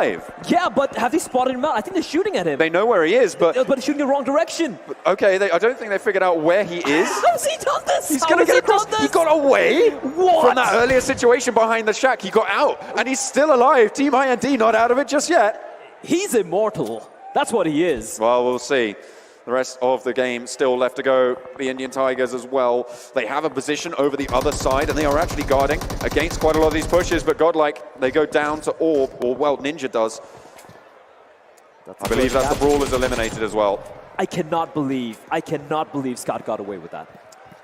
alive. Yeah, but have they spotted him out? I think they're shooting at him. They know where he is, but they're shooting the wrong direction. Okay, I don't think they figured out where he is. How has he done this? He's going to get across. He got away What? from that earlier situation behind the shack. He got out, and he's still alive. Team IND not out of it just yet. He's immortal. That's what he is. Well, we'll see. The rest of the game still left to go. The Indian Tigers as well. They have a position over the other side, and they are actually guarding against quite a lot of these pushes, but Godlike, they go down to Orb, or well, Ninja does. I believe that's the Brawlers eliminated as well. I cannot believe Scott got away with that.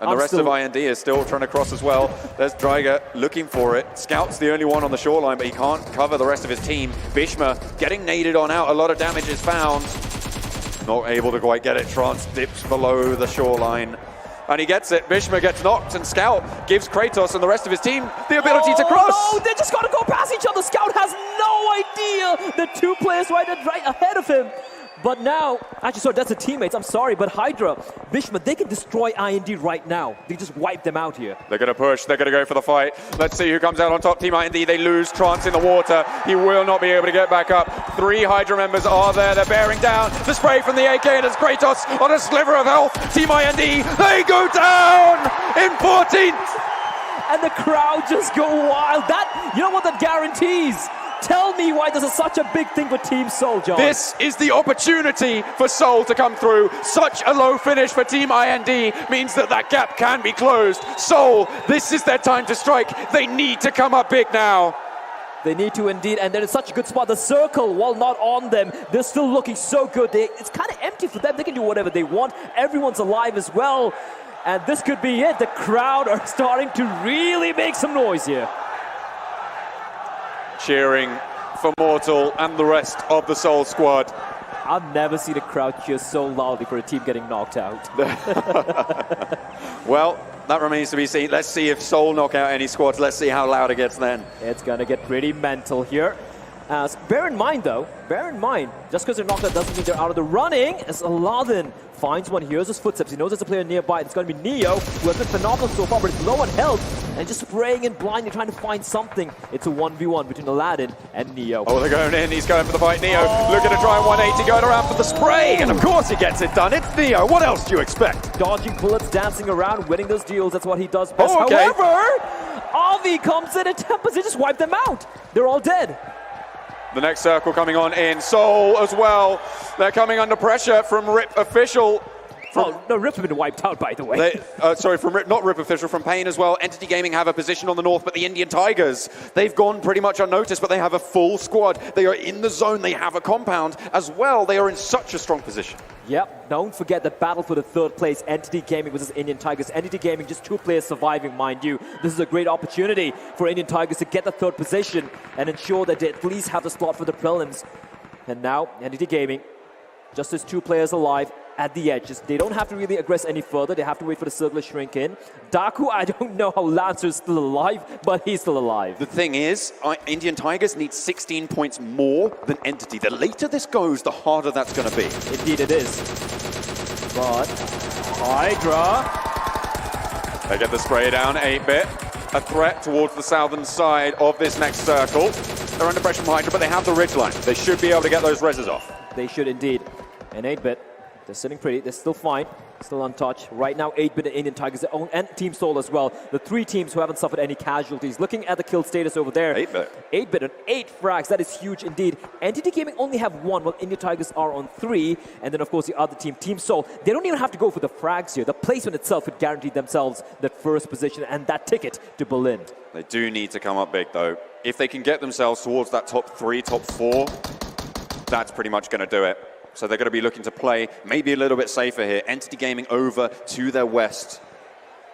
And the rest of IND is still trying to cross as well. There's Dryger looking for it. Scout's the only one on the shoreline, but he can't cover the rest of his team. Bishma getting naded on out. A lot of damage is found. Not able to quite get it. Trance dips below the shoreline. And he gets it. Bishma gets knocked, and Scout gives Kratos and the rest of his team the ability to cross. No, they just got to go past each other. Scout has no idea. The two players right ahead of him. But now, actually, sorry, that's the teammates. I'm sorry, but HYDRA, Bishma, they can destroy IND right now. They just wipe them out here. They're going to push. They're going to go for the fight. Let's see who comes out on top. Team IND, they lose Trance in the water. He will not be able to get back up. 3 HYDRA members are there. They're bearing down. The spray from the AK, and it's Kratos on a sliver of health. Team IND, they go down in 14th. And the crowd just go wild. That, you know what that guarantees? Tell me why this is such a big thing for Team Soul, John. This is the opportunity for Soul to come through. Such a low finish for Team IND means that that gap can be closed. Soul, this is their time to strike. They need to come up big now. They need to indeed, and they're in such a good spot. The circle, while not on them, they're still looking so good. It's kind of empty for them. They can do whatever they want. Everyone's alive as well. And this could be it. The crowd are starting to really make some noise here. Cheering for Mortal and the rest of the Soul squad. I've never seen a crowd cheer so loudly for a team getting knocked out. Well, that remains to be seen. Let's see if Soul knock out any squads. Let's see how loud it gets then. It's going to get pretty mental here. Bear in mind, just because they're knocked out doesn't mean they're out of the running. As Aladdin finds one, hears his footsteps. He knows there's a player nearby. It's going to be Neo, who has been phenomenal so far, but it's low on health. And just spraying in blindly, trying to find something. It's a 1v1 between Aladdin and Neo. Oh, they're going in. He's going for the fight. Neo looking to try 180, going around for the spray. And of course he gets it done. It's Neo. What else do you expect? Dodging bullets, dancing around, winning those deals. That's what he does best. Oh, okay. However, Avi comes in and Tempest, they just wipe them out. They're all dead. The next circle coming on in. Soul as well. They're coming under pressure from RIP Official. No, Rip have been wiped out, by the way. Sorry, from RIP, not RIP Official, from Pain as well. Entity Gaming have a position on the north, but the Indian Tigers, they've gone pretty much unnoticed, but they have a full squad. They are in the zone. They have a compound as well. They are in such a strong position. Yep, don't forget the battle for the third place, Entity Gaming versus Indian Tigers. Entity Gaming, just 2 players surviving, mind you. This is a great opportunity for Indian Tigers to get the third position and ensure that they at least have the slot for the prelims. And now, Entity Gaming, just as 2 players alive at the edges. They don't have to really aggress any further. They have to wait for the circle to shrink in. Daku, I don't know how Lancer is still alive, but he's still alive. The thing is, Indian Tigers need 16 points more than Entity. The later this goes, the harder that's going to be. Indeed it is. But HYDRA. They get the spray down, 8-bit. A threat towards the southern side of this next circle. They're under pressure from HYDRA, but they have the ridgeline. They should be able to get those reses off. They should indeed. And 8-bit. They're sitting pretty. They're still fine. Still untouched. Right now, 8-bit and Indian Tigers, their own, and Team Soul as well. The 3 teams who haven't suffered any casualties. Looking at the kill status over there. 8-bit. 8-bit and 8 frags. That is huge indeed. Entity Gaming only have 1, while Indian Tigers are on 3. And then, of course, the other team, Team Soul, they don't even have to go for the frags here. The placement itself would guarantee themselves that first position and that ticket to Berlin. They do need to come up big, though. If they can get themselves towards that top 3, top 4, that's pretty much going to do it. So they're going to be looking to play maybe a little bit safer here. Entity Gaming over to their west.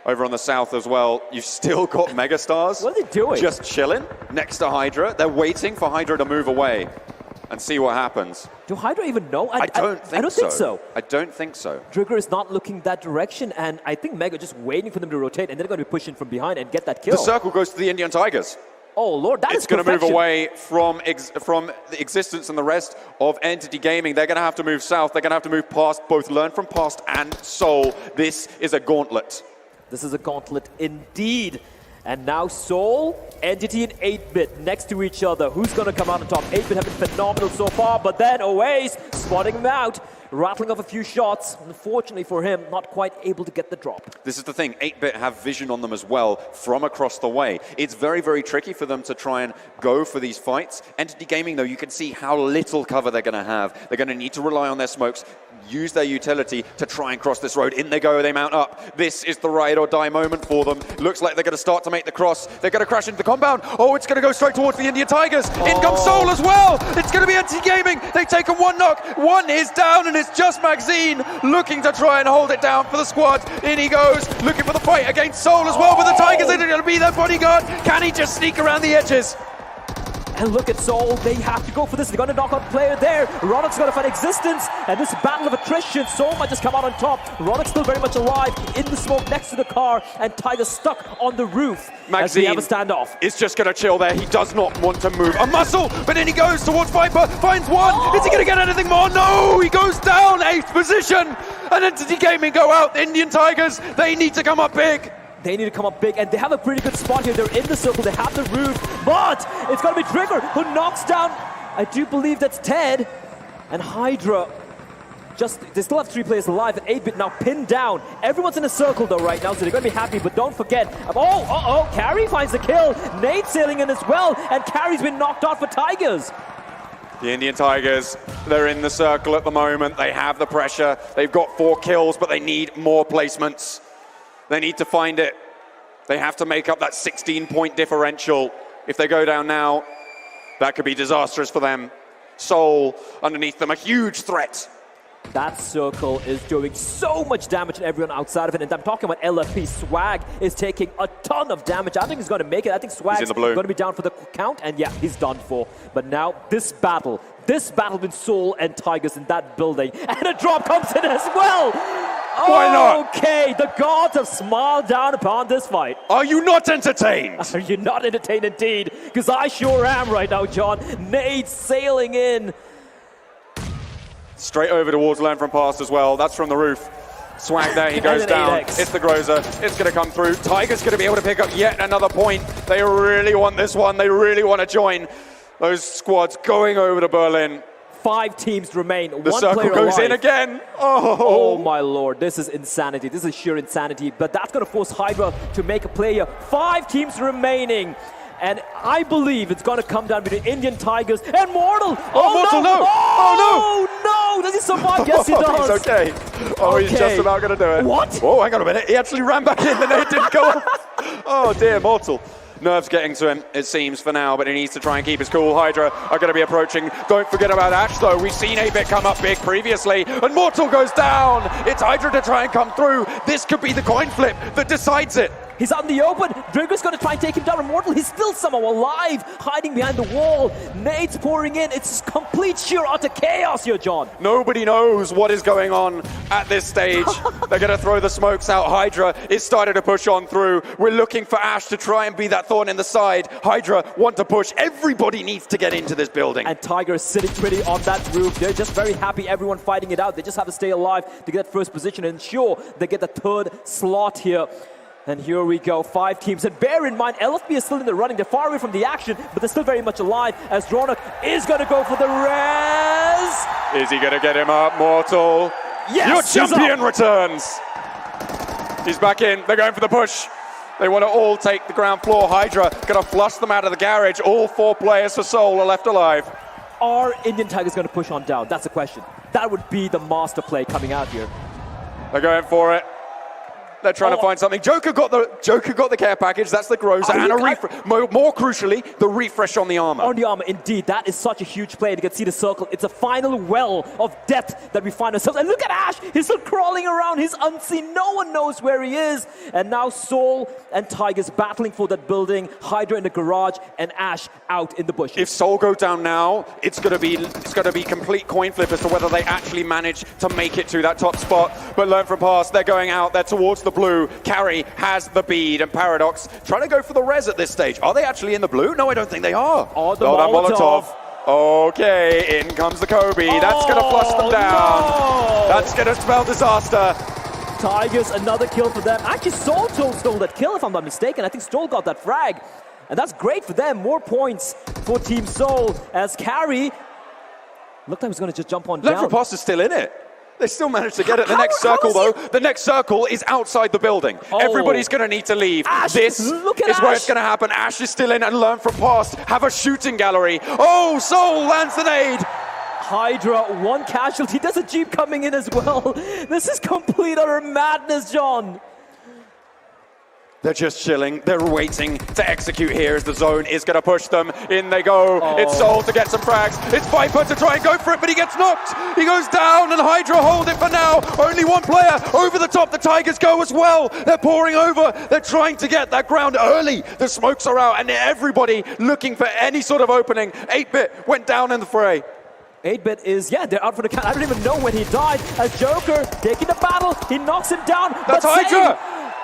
Over on the south as well, you've still got Megastars. What are they doing? Just chilling next to HYDRA. They're waiting for HYDRA to move away and see what happens. Do HYDRA even know? I don't think so. I don't think so. Trigger is not looking that direction, and I think Mega just waiting for them to rotate, and they're going to be pushing from behind and get that kill. The circle goes to the Indian Tigers. Oh, Lord, that is perfection. It's going to move away from the existence and the rest of Entity Gaming. They're going to have to move south. They're going to have to move past, both Learn from Past and Soul. This is a gauntlet. This is a gauntlet indeed. And now Soul, Entity, and 8-Bit next to each other. Who's going to come out on top? 8-Bit have been phenomenal so far, but then Oaze spotting him out, rattling off a few shots. Unfortunately for him, not quite able to get the drop. This is the thing, 8-Bit have vision on them as well from across the way. It's very, very tricky for them to try and go for these fights. Entity Gaming, though, you can see how little cover they're going to have. They're going to need to rely on their smokes, use their utility to try and cross this road. In they go, they mount up. This is the ride or die moment for them. Looks like they're going to start to make the cross. They're going to crash into the compound. Oh, it's going to go straight towards the Indian Tigers. In comes Soul as well. It's going to be Entity Gaming. They've taken one knock. One is down, and it's just Maxine looking to try and hold it down for the squad. In he goes, looking for the fight against Soul as well, but the Tigers are going to be their bodyguard. Can he just sneak around the edges? And look at Soul, they have to go for this. They're going to knock out the player there. Ronok's going to find existence. And this battle of attrition, Soul might just come out on top. Ronok's still very much alive in the smoke next to the car. And Tiger stuck on the roof. Maxine as we have a standoff. Is just going to chill there. He does not want to move a muscle, but then he goes towards Viper, finds one. Oh. Is he going to get anything more? No, he goes down, 8th position. And Entity Gaming go out. The Indian Tigers, they need to come up big. They need to come up big, and they have a pretty good spot here. They're in the circle, they have the roof, but it's going to be Trigger who knocks down, I do believe that's Ted, and HYDRA. They still have 3 players alive, and 8-Bit now pinned down. Everyone's in a circle though right now, so they're going to be happy, but don't forget, Carry finds the kill. Nate sailing in as well, and Carry's been knocked out for Tigers. The Indian Tigers, they're in the circle at the moment. They have the pressure. They've got 4 kills, but they need more placements. They need to find it. They have to make up that 16-point differential. If they go down now, that could be disastrous for them. Soul underneath them, a huge threat. That circle is doing so much damage to everyone outside of it. And I'm talking about LFP. Swag is taking a ton of damage. I think he's going to make it. I think Swag's going to be down for the count. And yeah, he's done for. But now this battle between Soul and Tigers in that building. And a drop comes in as well. Why not? Okay, the gods have smiled down upon this fight. Are you not entertained? Are you not entertained indeed? Because I sure am right now, John. Nate sailing in. Straight over towards Learn From Past as well. That's from the roof. Swag there, he goes down. 8X. It's the Groza. It's going to come through. Tiger's going to be able to pick up yet another point. They really want this one. They really want to join those squads going over to Berlin. 5 teams remain. The circle goes in again. Oh my lord, this is insanity. This is sheer insanity. But that's going to force HYDRA to make a play here. 5 teams remaining. And I believe it's going to come down between Indian Tigers and Mortal. Mortal, no! Oh no! Does he survive? Yes, he does. He's okay. Oh, he's just about going to do it. What? Oh, hang on a minute. He actually ran back in. The net didn't go off. Oh dear, Mortal. Nerves getting to him, it seems, for now, but he needs to try and keep his cool. HYDRA are going to be approaching. Don't forget about Ash, though. We've seen 8-Bit come up big previously, and Mortal goes down. It's HYDRA to try and come through. This could be the coin flip that decides it. He's out in the open. Drigger's going to try and take him down. Immortal, he's still somehow alive, hiding behind the wall. Nate's pouring in. It's complete sheer utter chaos here, John. Nobody knows what is going on at this stage. They're going to throw the smokes out. HYDRA is starting to push on through. We're looking for Ash to try and be that thorn in the side. HYDRA want to push. Everybody needs to get into this building. And Tiger is sitting pretty on that roof. They're just very happy, everyone fighting it out. They just have to stay alive to get that first position and ensure they get the 3rd slot here. And here we go, 5 teams. And bear in mind, LFB is still in the running. They're far away from the action, but they're still very much alive as Ronok is going to go for the res. Is he going to get him up, Mortal? Yes, your champion returns. He's back in. They're going for the push. They want to all take the ground floor. HYDRA going to flush them out of the garage. All 4 players for Soul are left alive. Are Indian Tigers going to push on down? That's the question. That would be the master play coming out here. They're going for it. They're trying to find something. Joker got the care package. That's the Groza. And a refresh. More crucially, the refresh on the armor. On the armor, indeed. That is such a huge play. You can see the circle. It's a final well of depth that we find ourselves. And look at Ash. He's still crawling around. He's unseen. No one knows where he is. And now Soul and Tigers battling for that building. HYDRA in the garage and Ash out in the bushes. If Soul go down now, it's going to be complete coin flip as to whether they actually manage to make it to that top spot. But Learn From Past, they're going out. They're towards the blue. Carry has the bead, and Paradox trying to go for the res at this stage. Are they actually in the blue? No, I don't think they are. Oh, the Molotov. Okay, in comes the Kobe. That's going to flush them down. No. That's going to spell disaster. Tigers, another kill for them. Actually, Sol stole that kill, if I'm not mistaken. I think Stoll got that frag. And that's great for them. More points for Team Seoul as Carry looked like he was going to just jump on down. Left Riposte is still in it. They still managed to get it. The next circle, though, the next circle is outside the building. Oh. Everybody's going to need to leave. Ash, this look at is where Ash. it's going to happen. Ash is still in and learn from past. Have a shooting gallery. Oh, Seoul lands the nade. HYDRA, one casualty. There's a Jeep coming in as well. This is complete utter madness, John. They're just chilling. They're waiting to execute here as the zone is going to push them. In they go. Oh. It's Seoul to get some frags. It's Viper to try and go for it, but he gets knocked. He goes down, and HYDRA hold it for now. Only one player over the top. The Tigers go as well. They're pouring over. They're trying to get that ground early. The smokes are out, and everybody looking for any sort of opening. 8-Bit went down in the fray. 8-Bit is, yeah, they're out for the count. I don't even know when he died. As Joker taking the battle, he knocks him down. That's HYDRA.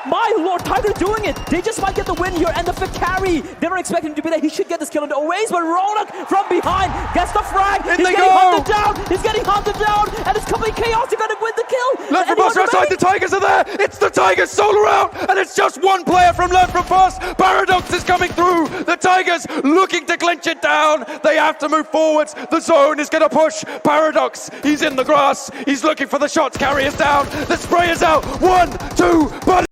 My lord, Tiger doing it. They just might get the win here, and the Carry. They don't expect him to be there. He should get this kill on the Oasis, but Ronak from behind gets the frag. He's getting hunted down. He's getting hunted down, and it's complete chaos. They're going to win the kill. Left from Buster outside, the Tigers are there. It's the Tigers solo out, and it's just one player from Left from Bust. Paradox is coming through. The Tigers looking to clinch it down. They have to move forwards. The zone is going to push. Paradox, he's in the grass. He's looking for the shots. Carry is down. The spray is out. 1, 2, but